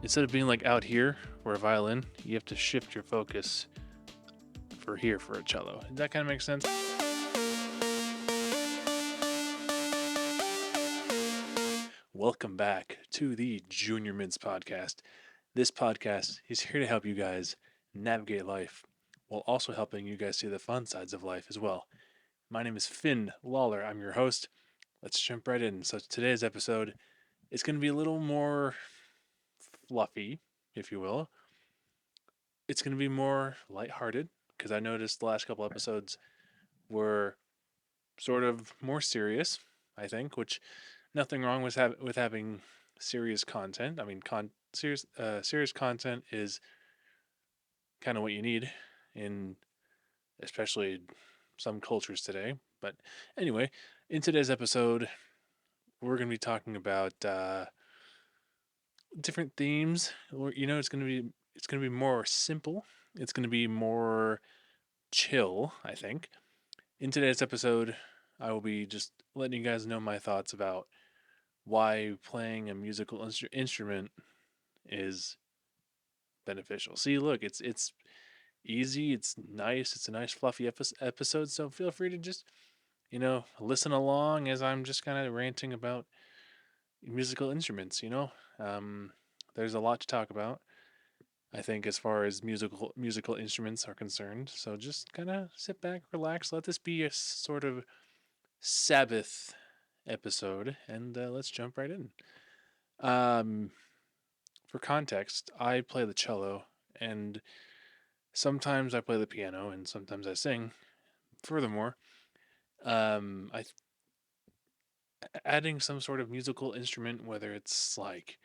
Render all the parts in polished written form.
Instead of being like out here for a violin, you have to shift your focus for here for a cello. Does that kind of make sense? Welcome back to the Junior Mints podcast. This podcast is here to help you guys navigate life while also helping you guys see the fun sides of life as well. My name is Finn Lawler. I'm your host. Let's jump right in. So today's episode is going to be a little more fluffy, if you will. It's going to be more lighthearted because I noticed the last couple episodes were sort of more serious, I think, which nothing wrong with having serious content. I mean, serious content is kind of what you need in especially some cultures today. But anyway, in today's episode, we're going to be talking about different themes. It's going to be more simple. It's going to be more chill, I think. In today's episode, I will be just letting you guys know my thoughts about why playing a musical instrument is beneficial. See, look, it's easy, it's nice, it's a nice fluffy episode. So feel free to just listen along as I'm just kind of ranting about musical instruments. Um, there's a lot to talk about. I think as far as musical instruments are concerned. So just kind of sit back, relax, let this be a sort of Sabbath episode, and let's jump right in. Um, for context, I play the cello, and sometimes I play the piano, and sometimes I sing. Furthermore, I adding some sort of musical instrument, whether it's like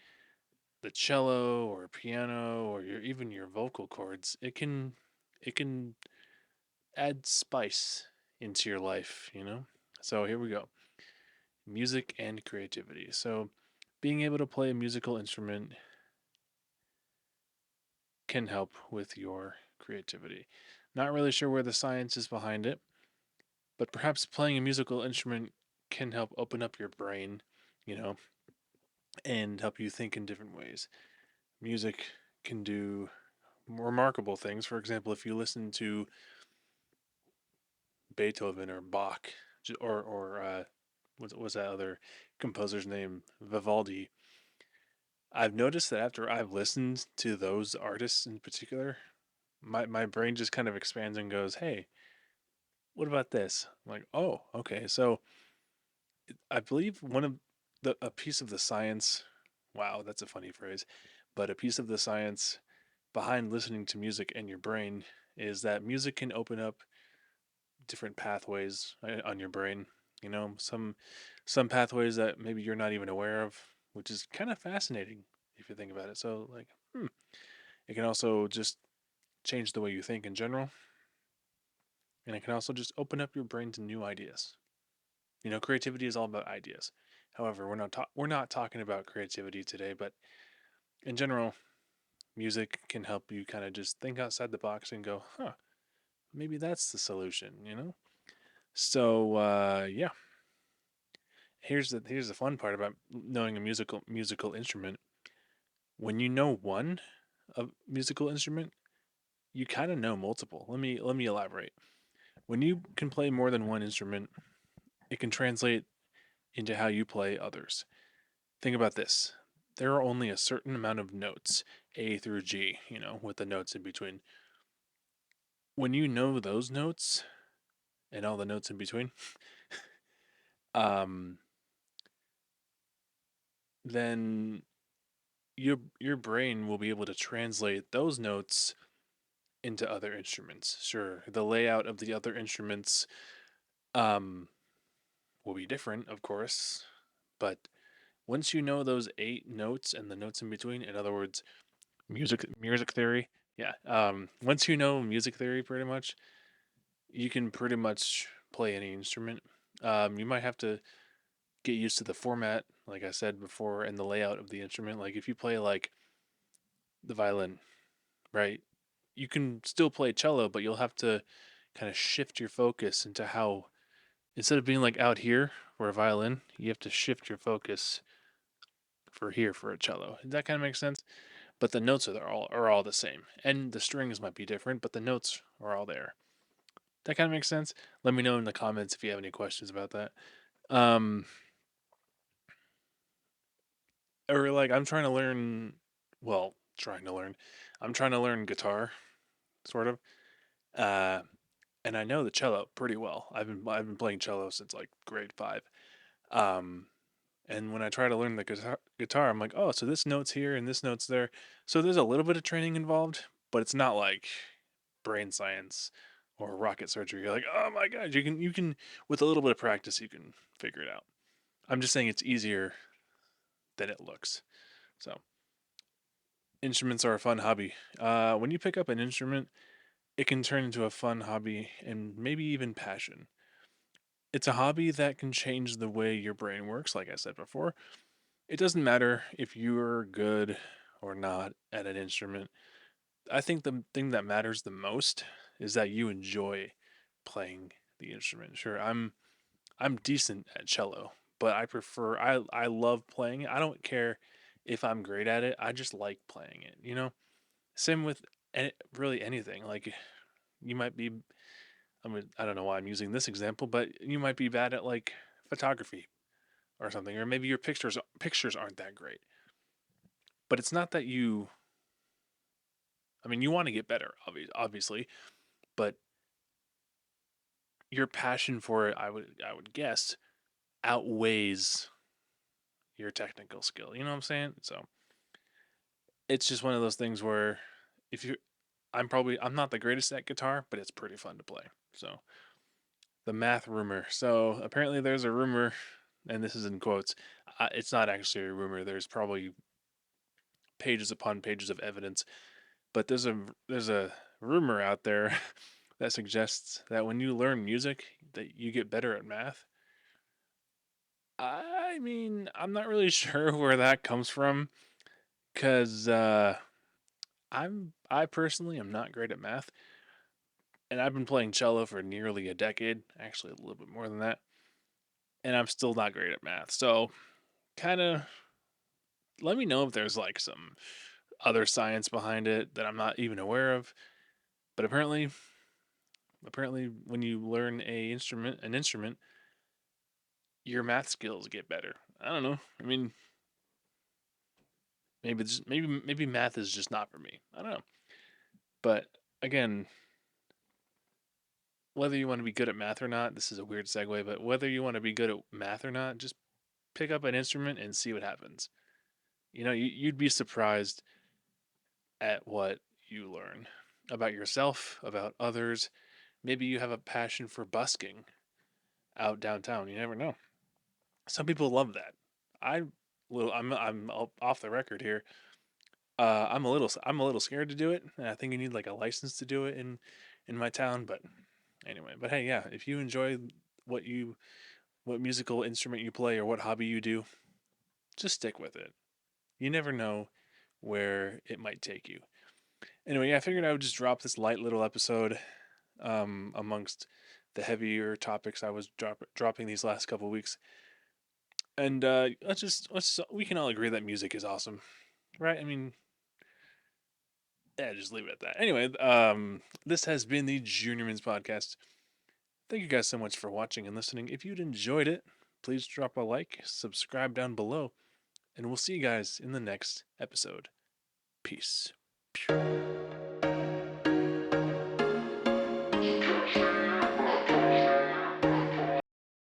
the cello or piano or even your vocal cords, it can add spice into your life. So here we go. Music and creativity. So being able to play a musical instrument can help with your creativity. Not really sure where the science is behind it, but perhaps playing a musical instrument can help open up your brain, you know, and help you think in different ways. Music can do remarkable things. For example, if you listen to Beethoven or Bach, or what was that other composer's name, Vivaldi, I've noticed that after I've listened to those artists in particular, my brain just kind of expands and goes, "Hey, what about this?" I'm like, "Oh, okay." So I believe one of the a piece of the science. Wow, that's a funny phrase, but a piece of the science behind listening to music and your brain is that music can open up different pathways on your brain. Some pathways that maybe you're not even aware of, which is kind of fascinating if you think about it. So like, it can also just change the way you think in general, and it can also just open up your brain to new ideas. Creativity is all about ideas. However, we're not talking about creativity today, but in general, music can help you kind of just think outside the box and go, "Huh, maybe that's the solution." So yeah, here's the fun part about knowing a musical instrument. When you know one a musical instrument, you kind of know multiple. Let me elaborate. When you can play more than one instrument, it can translate into how you play others. Think about this. There are only a certain amount of notes, A through G, with the notes in between. When you know those notes and all the notes in between, um, then your brain will be able to translate those notes into other instruments. Sure, the layout of the other instruments um, will be different, of course, but once you know those eight notes and the notes in between, in other words, music theory, yeah. Once you know music theory, pretty much, you can pretty much play any instrument. You might have to get used to the format, like I said before, and the layout of the instrument. Like if you play like the violin, right? You can still play cello, but you'll have to kind of shift your focus into how instead of being like out here for a violin, you have to shift your focus for here for a cello. Does that kind of make sense? but the notes are all the same, and the strings might be different, but the notes are all there. That kind of makes sense. Let me know in the comments if you have any questions about that. Um, or like I'm trying to learn, well, trying to learn, I'm trying to learn guitar, sort of. Uh, and I know the cello pretty well. I've been playing cello since like grade 5. Um, and when I try to learn the guitar, I'm like, oh, so this note's here and this note's there. So there's a little bit of training involved, but it's not like brain science or rocket surgery. You're like, oh my god, you can with a little bit of practice you can figure it out. I'm just saying it's easier than it looks. So instruments are a fun hobby. When you pick up an instrument, it can turn into a fun hobby and maybe even passion. It's a hobby that can change the way your brain works, like I said before. It doesn't matter if you're good or not at an instrument. I think the thing that matters the most is that you enjoy playing the instrument. Sure, I'm decent at cello, but I love playing it. I don't care if I'm great at it. I just like playing it. Same with really anything. Like you might be I don't know why I'm using this example, but you might be bad at like photography or something, or maybe your pictures aren't that great. But it's not that you. I mean, you want to get better, obviously, but your passion for it, I would guess, outweighs your technical skill. You know what I'm saying? So it's just one of those things where if you, I'm not the greatest at guitar, but it's pretty fun to play. So the math rumor. So apparently there's a rumor, and this is in quotes. It's not actually a rumor. There's probably pages upon pages of evidence, but there's a rumor out there that suggests that when you learn music, that you get better at math. I mean, I'm not really sure where that comes from, because I personally am not great at math, and I've been playing cello for nearly a decade, actually a little bit more than that, and I'm still not great at math. So, kind of let me know if there's like some other science behind it that I'm not even aware of. But apparently, when you learn an instrument, your math skills get better. I don't know. I mean, maybe math is just not for me. I don't know. But again, whether you want to be good at math or not, this is a weird segue, but whether you want to be good at math or not, just pick up an instrument and see what happens. You'd be surprised at what you learn about yourself, about others. Maybe you have a passion for busking out downtown. You never know. Some people love that. I I'm off the record here. I'm a little scared to do it. And I think you need like a license to do it in my town. But anyway, but hey, yeah, if you enjoy what you what musical instrument you play or what hobby you do, just stick with it. You never know where it might take you. Anyway, yeah, I figured I would just drop this light little episode amongst the heavier topics I was dropping these last couple weeks. And let's we can all agree that music is awesome, right? I mean, yeah, just leave it at that. Anyway, this has been the Juniorman's podcast. Thank you guys so much for watching and listening. If you'd enjoyed it, please drop a like, subscribe down below, and we'll see you guys in the next episode. Peace.